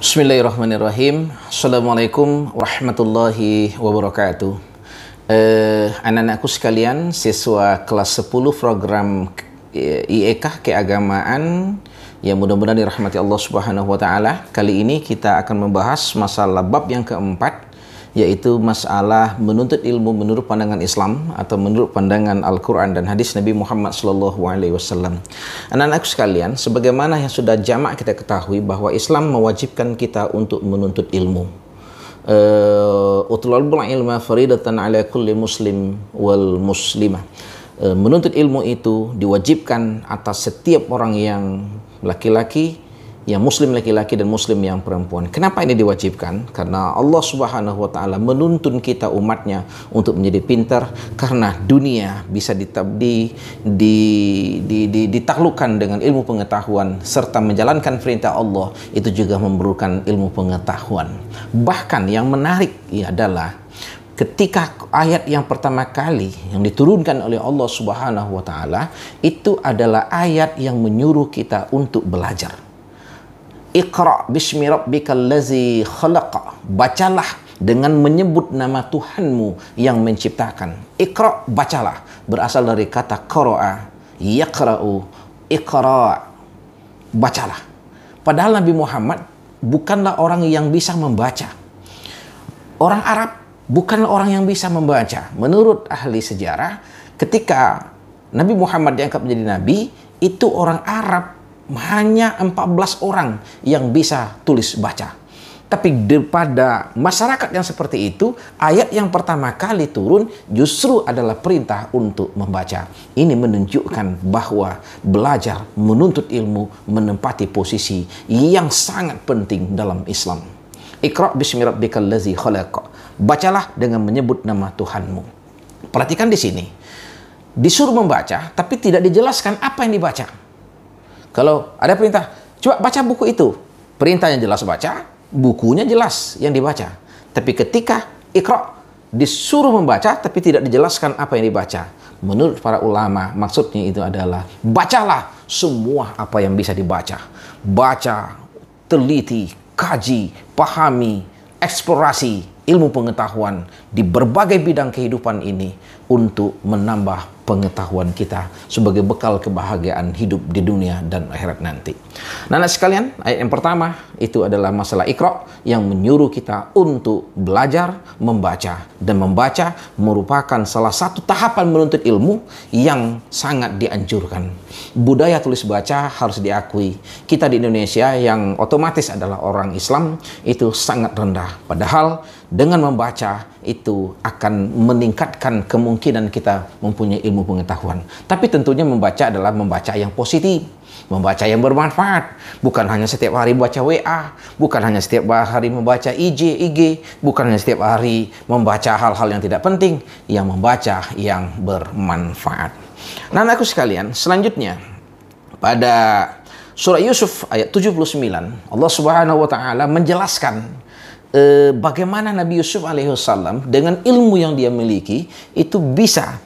Bismillahirrahmanirrahim. Assalamualaikum warahmatullahi wabarakatuh. Anak-anakku sekalian, siswa kelas 10 program IEK keagamaan yang mudah-mudahan dirahmati Allah Subhanahu wa taala. Kali ini kita akan membahas masalah bab yang keempat, yaitu masalah menuntut ilmu menurut pandangan Islam atau menurut pandangan Al-Quran dan hadis Nabi Muhammad SAW. Anak-anakku sekalian, sebagaimana yang sudah jamak kita ketahui bahwa Islam mewajibkan kita untuk menuntut ilmu. Utlubul ilma faridatan ala kulli muslim wal muslimah. Menuntut ilmu itu diwajibkan atas setiap orang yang laki-laki, yang muslim laki-laki dan muslim yang perempuan. Kenapa ini diwajibkan? Karena Allah Subhanahu wa taala menuntun kita umatnya untuk menjadi pintar, karena dunia bisa ditaklukkan dengan ilmu pengetahuan, serta menjalankan perintah Allah itu juga memerlukan ilmu pengetahuan. Bahkan yang menarik adalah ketika ayat yang pertama kali yang diturunkan oleh Allah Subhanahu wa taala itu adalah ayat yang menyuruh kita untuk belajar. Iqra bismi rabbikal ladzi khalaq. Bacalah dengan menyebut nama Tuhanmu yang menciptakan. Iqra, bacalah, berasal dari kata qara'a, yaqra'u, iqra, bacalah. Padahal Nabi Muhammad bukanlah orang yang bisa membaca. Orang Arab bukanlah orang yang bisa membaca. Menurut ahli sejarah, ketika Nabi Muhammad diangkat menjadi nabi, itu orang Arab hanya 14 orang yang bisa tulis baca. Tapi daripada masyarakat yang seperti itu, ayat yang pertama kali turun justru adalah perintah untuk membaca. Ini menunjukkan bahwa belajar, menuntut ilmu menempati posisi yang sangat penting dalam Islam. Iqra bismi rabbikal ladzi khalaq. Bacalah dengan menyebut nama Tuhanmu. Perhatikan di sini. Disuruh membaca, tapi tidak dijelaskan apa yang dibaca. Kalau ada perintah, coba baca buku itu. Perintahnya jelas baca, bukunya jelas yang dibaca. Tapi ketika Iqra disuruh membaca, tapi tidak dijelaskan apa yang dibaca. Menurut para ulama, maksudnya itu adalah bacalah semua apa yang bisa dibaca. Baca, teliti, kaji, pahami, eksplorasi ilmu pengetahuan di berbagai bidang kehidupan ini untuk menambah pengetahuan kita sebagai bekal kebahagiaan hidup di dunia dan akhirat nanti. Nah, anak sekalian, ayat yang pertama itu adalah masalah Iqra yang menyuruh kita untuk belajar membaca, dan membaca merupakan salah satu tahapan menuntut ilmu yang sangat dianjurkan. Budaya tulis baca harus diakui. Kita di Indonesia yang otomatis adalah orang Islam itu sangat rendah. Padahal dengan membaca itu akan meningkatkan kemungkinan kita mempunyai ilmu pengetahuan. Tapi tentunya membaca adalah membaca yang positif, membaca yang bermanfaat. Bukan hanya setiap hari baca WA, bukan hanya setiap hari membaca IG, bukan hanya setiap hari membaca hal-hal yang tidak penting, yang membaca yang bermanfaat. Nah, anakku sekalian, selanjutnya pada surah Yusuf ayat 79, Allah Subhanahu wa taala menjelaskan bagaimana Nabi Yusuf alaihissalam dengan ilmu yang dia miliki itu bisa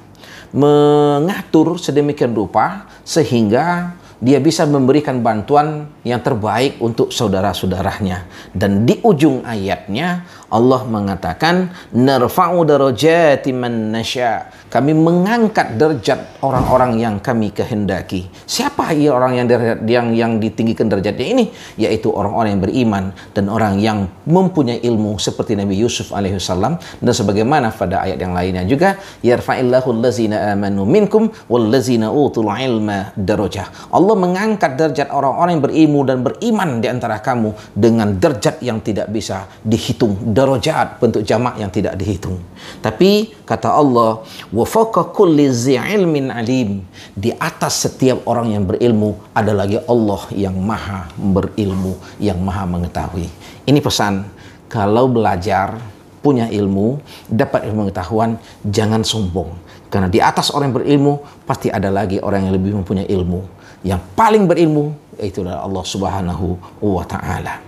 mengatur sedemikian rupa sehingga dia bisa memberikan bantuan yang terbaik untuk saudara-saudaranya. Dan di ujung ayatnya Allah mengatakan, narfa'u darajati man nasya. Kami mengangkat derajat orang-orang yang kami kehendaki. Siapa orang yang ditinggikan derajatnya ini? Yaitu orang-orang yang beriman dan orang yang mempunyai ilmu seperti Nabi Yusuf alaihissalam. Dan sebagaimana pada ayat yang lainnya juga, yarfa'illahu allazina amanu minkum wallazina utul ilma darajah. Allah mengangkat derajat orang-orang yang berilmu dan beriman di antara kamu dengan derajat yang tidak bisa dihitung. Darajat, bentuk jamak yang tidak dihitung. Tapi kata Allah, wa fawqa kulli dzi ilmin alim. Di atas setiap orang yang berilmu ada lagi Allah yang maha berilmu, yang maha mengetahui. Ini pesan, kalau belajar, punya ilmu, dapat ilmu pengetahuan, jangan sombong. Karena di atas orang yang berilmu pasti ada lagi orang yang lebih mempunyai ilmu. Yang paling berilmu yaitu Allah Subhanahu wa taala.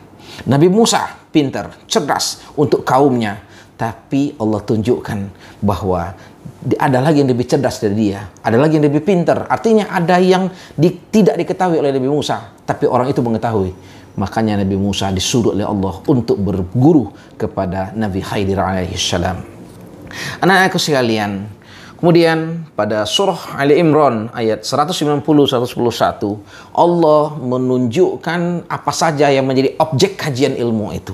Nabi Musa pintar, cerdas untuk kaumnya, tapi Allah tunjukkan bahwa ada lagi yang lebih cerdas dari dia, ada lagi yang lebih pintar. Artinya ada yang tidak diketahui oleh Nabi Musa, tapi orang itu mengetahui. Makanya Nabi Musa disuruh oleh Allah untuk berguru kepada Nabi Khidir alaihi salam. Anak-anakku sekalian, kemudian pada surah Ali Imran ayat 190-111 Allah menunjukkan apa saja yang menjadi objek kajian ilmu itu.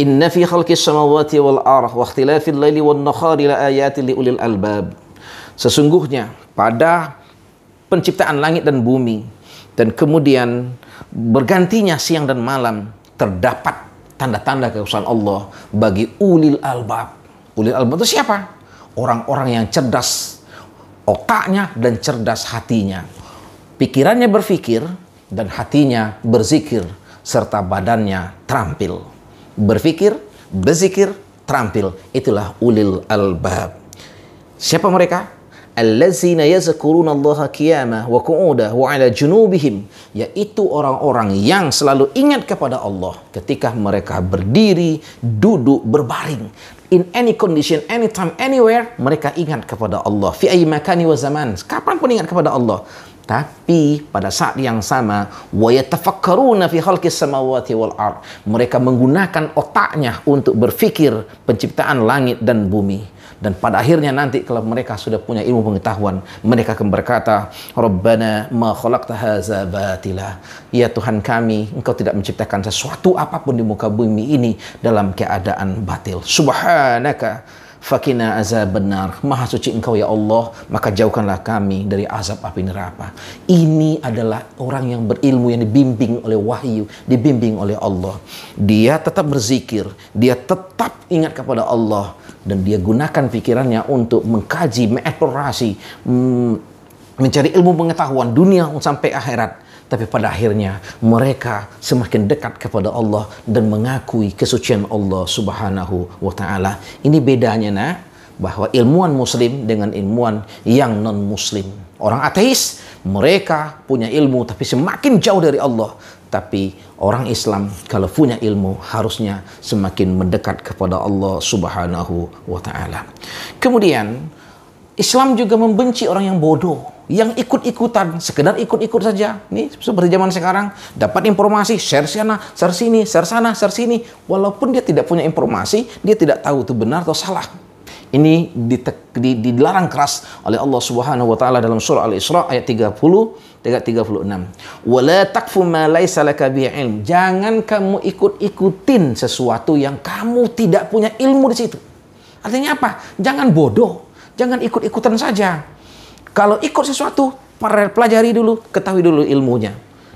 Inna fi khalqis samawati wal ardh wa ikhtilafil laili wan nahari la ayatin liulil albab. Sesungguhnya pada penciptaan langit dan bumi dan kemudian bergantinya siang dan malam terdapat tanda-tanda kekuasaan Allah bagi ulil albab. Ulil albab itu siapa? Orang-orang yang cerdas otaknya dan cerdas hatinya. Pikirannya berpikir dan hatinya berzikir serta badannya terampil. Berpikir, berzikir, terampil. Itulah ulil albab. Siapa mereka? Allazina yazkuruna Allaha qiyamah wa qu'udah wa 'ala junubihim, yaitu orang-orang yang selalu ingat kepada Allah ketika mereka berdiri, duduk, berbaring. In any condition, anytime, anywhere, mereka ingat kepada Allah. Fi ayyi makani wa zaman, kapanpun ingat kepada Allah. Tapi pada saat yang sama, wa yatafakkaruna fi khalqis samawati wal ard, mereka menggunakan otaknya untuk berpikir penciptaan langit dan bumi. Dan pada akhirnya nanti kalau mereka sudah punya ilmu pengetahuan, mereka akan berkata, Rabbana ma khalaqta hadza batila. Ya Tuhan kami, Engkau tidak menciptakan sesuatu apapun di muka bumi ini dalam keadaan batil. Subhanaka fakina azabannar. Maha suci Engkau ya Allah, maka jauhkanlah kami dari azab api neraka. Ini adalah orang yang berilmu, yang dibimbing oleh wahyu, dibimbing oleh Allah. Dia tetap berzikir, dia tetap ingat kepada Allah, dan dia gunakan pikirannya untuk mengkaji, mengeksplorasi, mencari ilmu pengetahuan dunia sampai akhirat. Tapi pada akhirnya mereka semakin dekat kepada Allah dan mengakui kesucian Allah Subhanahu wa ta'ala. Ini bedanya nak, bahwa ilmuwan muslim dengan ilmuwan yang non muslim. Orang ateis, mereka punya ilmu tapi semakin jauh dari Allah. Tapi orang Islam kalau punya ilmu harusnya semakin mendekat kepada Allah Subhanahu wa ta'ala. Kemudian Islam juga membenci orang yang bodoh, yang ikut-ikutan, sekedar ikut-ikut saja. Nih seperti zaman sekarang, dapat informasi, share sana, share sini, share sana, share sini. Walaupun dia tidak punya informasi, dia tidak tahu itu benar atau salah. Ini dilarang keras oleh Allah Subhanahu wa taala dalam surah Al-Isra ayat 30 ayat 36. Wala taqfu ma laisa laka bihi ilm. Jangan kamu ikut-ikutin sesuatu yang kamu tidak punya ilmu di situ. Artinya apa? Jangan bodoh, jangan ikut-ikutan saja. Kalau ikut sesuatu, pelajari dulu, ketahui dulu ilmunya.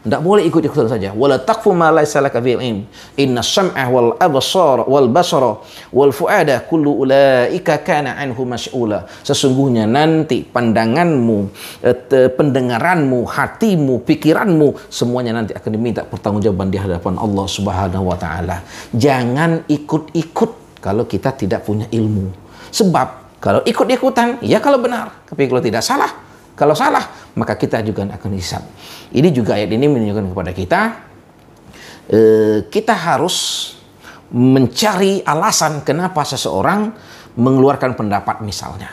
Tidak boleh ikut-ikutan saja. Wala taqfu ma laysa laka bihi ilm. Inna sam'a wal absara wal basara wal fuada kullu ulaika kana anhu mas'ula. Sesungguhnya nanti pandanganmu, pendengaranmu, hatimu, pikiranmu, semuanya nanti akan diminta pertanggungjawaban di hadapan Allah Subhanahu wa taala. Jangan ikut-ikut kalau kita tidak punya ilmu. Sebab kalau ikut-ikutan, ya kalau benar, tapi kalau tidak salah. Kalau salah, maka kita juga akan hisab. Ini juga ayat ini menunjukkan kepada kita, kita harus mencari alasan kenapa seseorang mengeluarkan pendapat misalnya.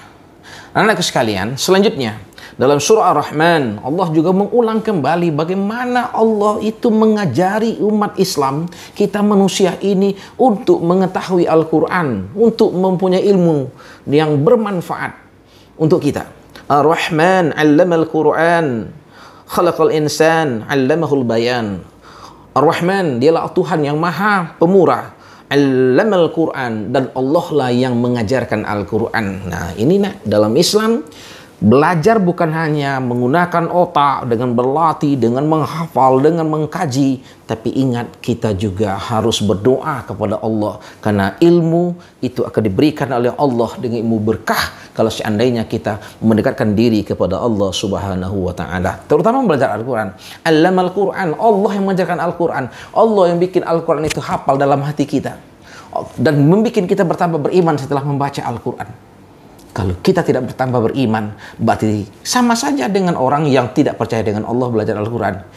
Anak-anakku sekalian, selanjutnya dalam surah Ar-Rahman, Allah juga mengulang kembali bagaimana Allah itu mengajari umat Islam, kita manusia ini untuk mengetahui Al-Quran, untuk mempunyai ilmu yang bermanfaat untuk kita. Ar-Rahman 'allamal Qur'an, khalaqal insan 'allamahul bayan. Ar-Rahman, dialah Tuhan yang Maha Pemurah. 'Allamal Qur'an, dan Allah lah yang mengajarkan Al-Qur'an. Nah, ini nak dalam Islam belajar bukan hanya menggunakan otak dengan berlatih, dengan menghafal, dengan mengkaji, tapi ingat kita juga harus berdoa kepada Allah karena ilmu itu akan diberikan oleh Allah dengan ilmu berkah kalau seandainya kita mendekatkan diri kepada Allah Subhanahu wa taala. Terutama belajar Al-Qur'an. Allamal Qur'an, Allah yang mengajarkan Al-Qur'an. Allah yang bikin Al-Qur'an itu hafal dalam hati kita dan membuat kita bertambah beriman setelah membaca Al-Qur'an. Kalau kita tidak bertambah beriman, berarti sama saja dengan orang yang tidak percaya dengan Allah belajar Al-Quran.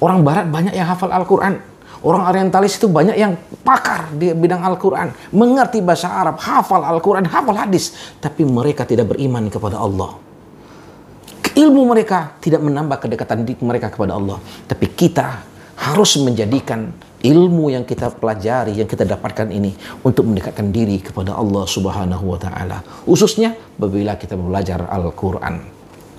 Orang Barat banyak yang hafal Al-Quran. Orang orientalis itu banyak yang pakar di bidang Al-Quran, mengerti bahasa Arab, hafal Al-Quran, hafal hadis, tapi mereka tidak beriman kepada Allah. Ilmu mereka tidak menambah kedekatan mereka kepada Allah. Tapi kita harus menjadikan ilmu yang kita pelajari, yang kita dapatkan ini untuk mendekatkan diri kepada Allah Subhanahu wa Ta'ala. Khususnya apabila kita belajar Al-Quran.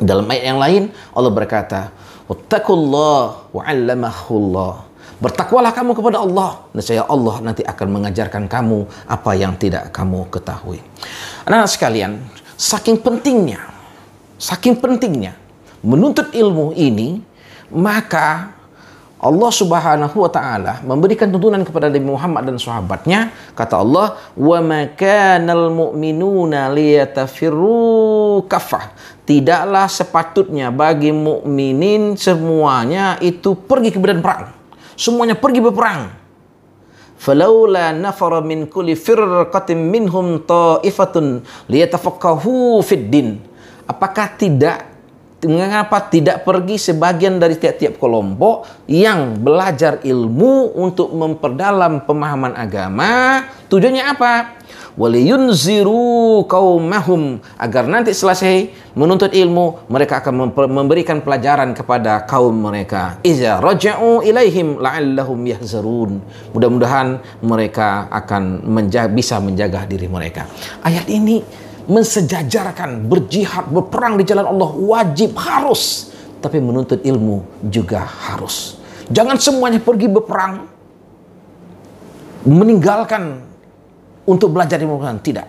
Dalam ayat yang lain, Allah berkata, "Wattaqullah wa'allamahullah." Bertakwalah kamu kepada Allah, nescaya Allah nanti akan mengajarkan kamu apa yang tidak kamu ketahui. Anak-anak sekalian, saking pentingnya menuntut ilmu ini, maka Allah Subhanahu wa Ta'ala memberikan tuntunan kepada Nabi Muhammad dan sahabatnya. Kata Allah, "Wa ma kanal mu'minuna liyatafirru kaffah." Tidaklah sepatutnya bagi mukminin semuanya itu pergi ke medan perang. Semuanya pergi berperang. Falaula nafara min kulli firqatin minhum ta'ifatun liyatafaqahu fid din. Mengapa tidak pergi sebagian dari tiap-tiap kelompok yang belajar ilmu untuk memperdalam pemahaman agama? Tujuannya apa? Waliyunziru qaumahum, agar nanti selesai menuntut ilmu mereka akan memberikan pelajaran kepada kaum mereka. Iza raja'u ilaihim la'allahum yahzarun. Mudah-mudahan mereka akan bisa menjaga diri mereka. Ayat ini mensejajarkan berjihad, berperang di jalan Allah wajib, harus, tapi menuntut ilmu juga harus. Jangan semuanya pergi berperang meninggalkan untuk belajar ilmu. Tidak.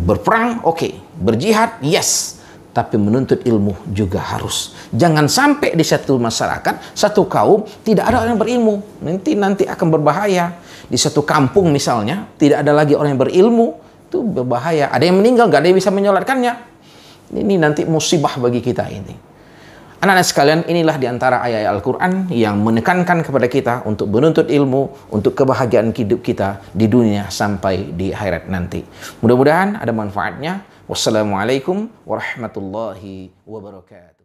Berperang oke, berjihad yes, tapi menuntut ilmu juga harus. Jangan sampai di satu masyarakat, satu kaum tidak ada orang yang berilmu. Nanti akan berbahaya. Di satu kampung misalnya tidak ada lagi orang yang berilmu, itu berbahaya. Ada yang meninggal, nggak ada yang bisa menyolatkannya. Ini nanti musibah bagi kita ini. Anak-anak sekalian, inilah diantara ayat Al-Quran yang menekankan kepada kita untuk menuntut ilmu, untuk kebahagiaan hidup kita di dunia sampai di akhirat nanti. Mudah-mudahan ada manfaatnya. Wassalamualaikum warahmatullahi wabarakatuh.